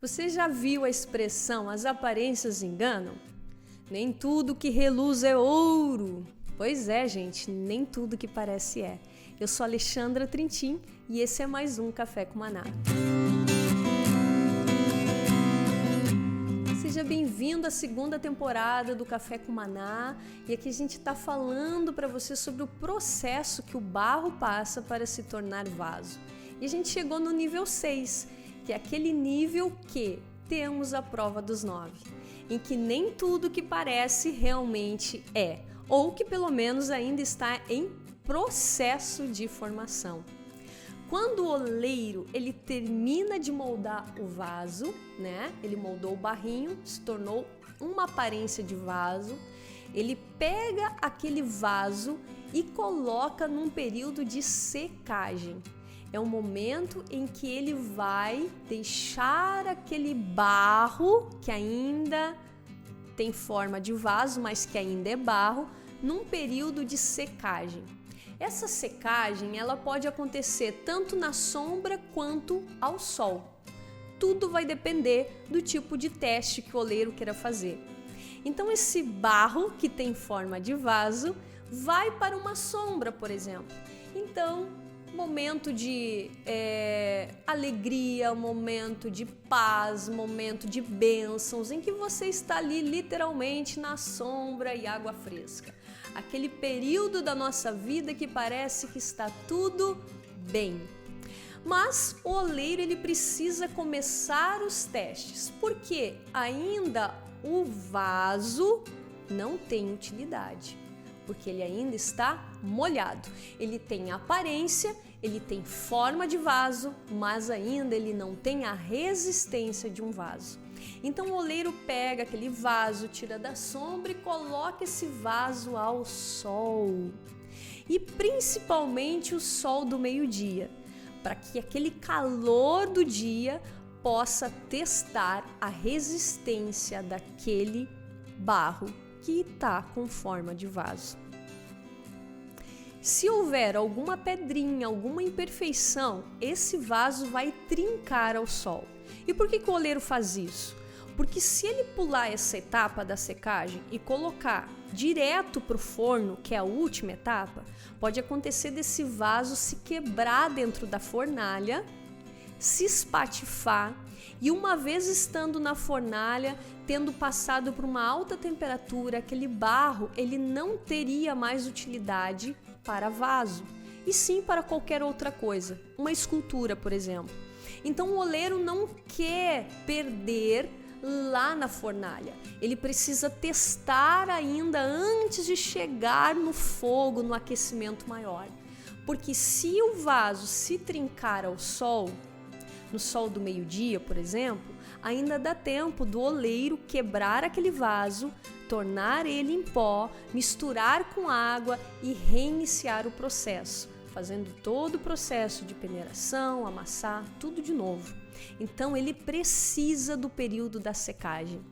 Você já viu a expressão "as aparências enganam"? Nem tudo que reluz é ouro. Pois é, gente, nem tudo que parece é. Eu sou Alexandra Trintim e esse é mais um Café com Maná. Seja bem-vindo à segunda temporada do Café com Maná, e aqui a gente está falando para você sobre o processo que o barro passa para se tornar vaso. E a gente chegou no nível 6, que é aquele nível que temos a prova dos 9, em que nem tudo que parece realmente é, ou que pelo menos ainda está em processo de formação. Quando o oleiro ele termina de moldar o vaso, né? Ele moldou o barrinho, se tornou uma aparência de vaso, ele pega aquele vaso e coloca num período de secagem. É um momento em que ele vai deixar aquele barro que ainda tem forma de vaso, mas que ainda é barro, num período de secagem. Essa secagem ela pode acontecer tanto na sombra quanto ao sol. Tudo vai depender do tipo de teste que o oleiro queira fazer. Então esse barro que tem forma de vaso vai para uma sombra, por exemplo. Então, momento de alegria, momento de paz, momento de bênçãos, em que você está ali literalmente na sombra e água fresca. Aquele período da nossa vida que parece que está tudo bem. Mas o oleiro ele precisa começar os testes, porque ainda o vaso não tem utilidade, porque ele ainda está molhado. Ele tem aparência, ele tem forma de vaso, mas ainda ele não tem a resistência de um vaso. Então o oleiro pega aquele vaso, tira da sombra e coloca esse vaso ao sol. E principalmente o sol do meio-dia, para que aquele calor do dia possa testar a resistência daquele barro que está com forma de vaso. Se houver alguma pedrinha, alguma imperfeição, esse vaso vai trincar ao sol. E por que o oleiro faz isso? Porque se ele pular essa etapa da secagem e colocar direto para o forno, que é a última etapa, pode acontecer desse vaso se quebrar dentro da fornalha, se espatifar e uma vez estando na fornalha, tendo passado por uma alta temperatura, aquele barro ele não teria mais utilidade para vaso, e sim para qualquer outra coisa, uma escultura, por exemplo. Então o oleiro não quer perder lá na fornalha, ele precisa testar ainda antes de chegar no fogo, no aquecimento maior, porque se o vaso se trincar ao sol, no sol do meio-dia, por exemplo, ainda dá tempo do oleiro quebrar aquele vaso, tornar ele em pó, misturar com água e reiniciar o processo, fazendo todo o processo de peneiração, amassar, tudo de novo. Então ele precisa do período da secagem.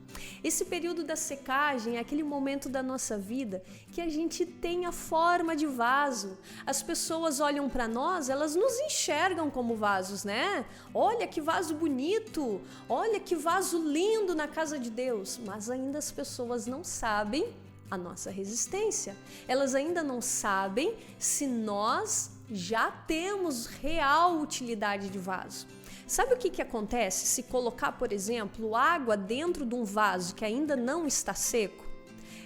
Esse período da secagem é aquele momento da nossa vida que a gente tem a forma de vaso. As pessoas olham para nós, elas nos enxergam como vasos, né? Olha que vaso bonito, olha que vaso lindo na casa de Deus. Mas ainda as pessoas não sabem a nossa resistência. Elas ainda não sabem se nós já temos real utilidade de vaso. Sabe o que acontece se colocar, por exemplo, água dentro de um vaso que ainda não está seco?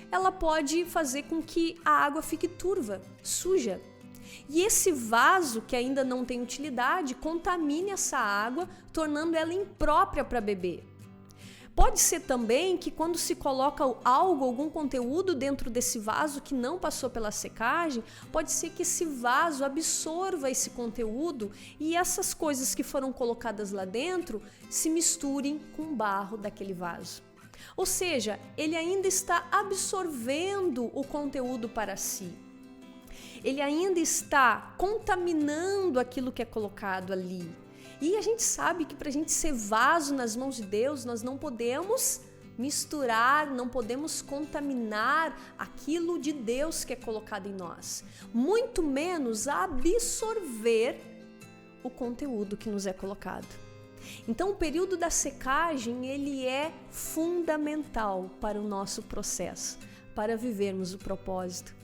Ela pode fazer com que a água fique turva, suja. E esse vaso que ainda não tem utilidade contamine essa água, tornando ela imprópria para beber. Pode ser também que quando se coloca algo, algum conteúdo dentro desse vaso que não passou pela secagem, pode ser que esse vaso absorva esse conteúdo e essas coisas que foram colocadas lá dentro se misturem com o barro daquele vaso. Ou seja, ele ainda está absorvendo o conteúdo para si. Ele ainda está contaminando aquilo que é colocado ali. E a gente sabe que para a gente ser vaso nas mãos de Deus, nós não podemos misturar, não podemos contaminar aquilo de Deus que é colocado em nós. Muito menos absorver o conteúdo que nos é colocado. Então, o período da secagem, ele é fundamental para o nosso processo, para vivermos o propósito,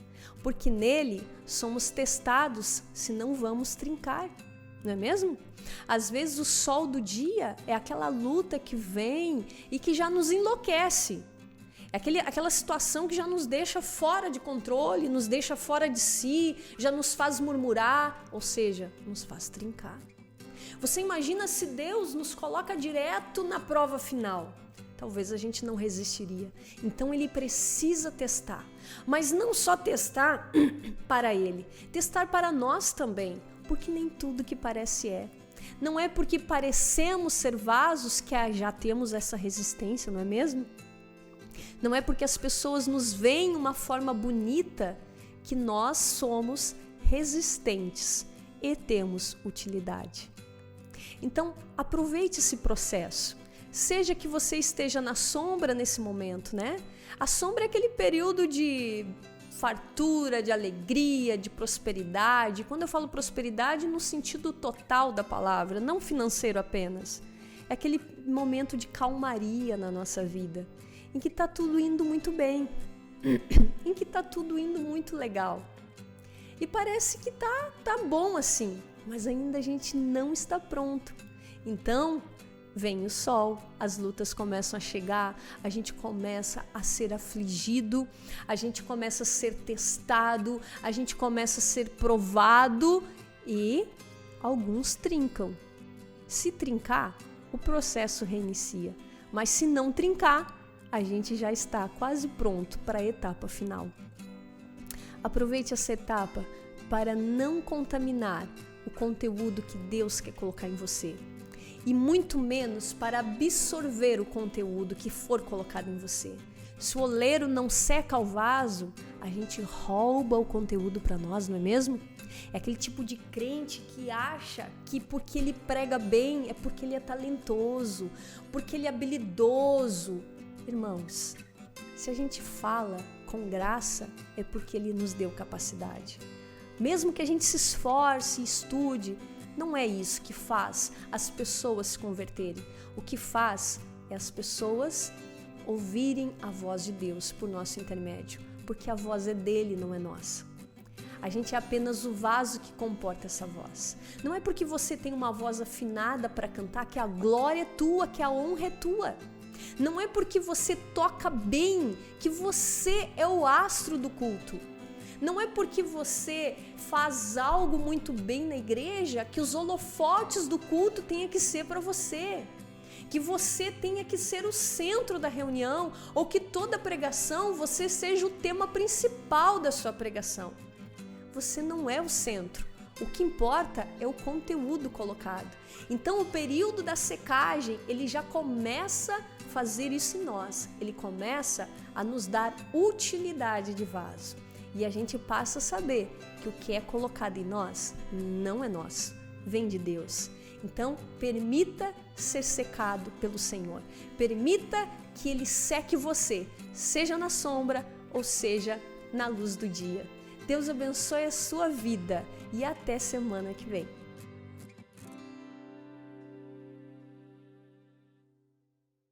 porque nele somos testados se não vamos trincar, não é mesmo? Às vezes o sol do dia é aquela luta que vem e que já nos enlouquece. É aquela situação que já nos deixa fora de controle, nos deixa fora de si, já nos faz murmurar, ou seja, nos faz trincar. Você imagina se Deus nos coloca direto na prova final? Talvez a gente não resistiria. Então ele precisa testar. Mas não só testar para ele, testar para nós também, porque nem tudo que parece é. Não é porque parecemos ser vasos que já temos essa resistência, não é mesmo? Não é porque as pessoas nos veem uma forma bonita que nós somos resistentes e temos utilidade. Então, aproveite esse processo. Seja que você esteja na sombra nesse momento, né? A sombra é aquele período de fartura, de alegria, de prosperidade. Quando eu falo prosperidade, no sentido total da palavra, não financeiro apenas. É aquele momento de calmaria na nossa vida, em que está tudo indo muito bem, em que está tudo indo muito legal. E parece que tá bom assim, mas ainda a gente não está pronto. Então, vem o sol, as lutas começam a chegar, a gente começa a ser afligido, a gente começa a ser testado, a gente começa a ser provado e alguns trincam. Se trincar, o processo reinicia, mas se não trincar, a gente já está quase pronto para a etapa final. Aproveite essa etapa para não contaminar o conteúdo que Deus quer colocar em você. E muito menos para absorver o conteúdo que for colocado em você. Se o oleiro não seca o vaso, a gente rouba o conteúdo para nós, não é mesmo? É aquele tipo de crente que acha que porque ele prega bem é porque ele é talentoso, porque ele é habilidoso. Irmãos, se a gente fala com graça, é porque ele nos deu capacidade. Mesmo que a gente se esforce e estude, não é isso que faz as pessoas se converterem. O que faz é as pessoas ouvirem a voz de Deus por nosso intermédio, porque a voz é dele, não é nossa. A gente é apenas o vaso que comporta essa voz. Não é porque você tem uma voz afinada para cantar que a glória é tua, que a honra é tua. Não é porque você toca bem que você é o astro do culto. Não é porque você faz algo muito bem na igreja que os holofotes do culto tenha que ser para você, que você tenha que ser o centro da reunião ou que toda pregação você seja o tema principal da sua pregação. Você não é o centro. O que importa é o conteúdo colocado. Então, o período da secagem, ele já começa a fazer isso em nós. Ele começa a nos dar utilidade de vaso. E a gente passa a saber que o que é colocado em nós não é nosso, vem de Deus. Então, permita ser secado pelo Senhor. Permita que Ele seque você, seja na sombra ou seja na luz do dia. Deus abençoe a sua vida e até semana que vem.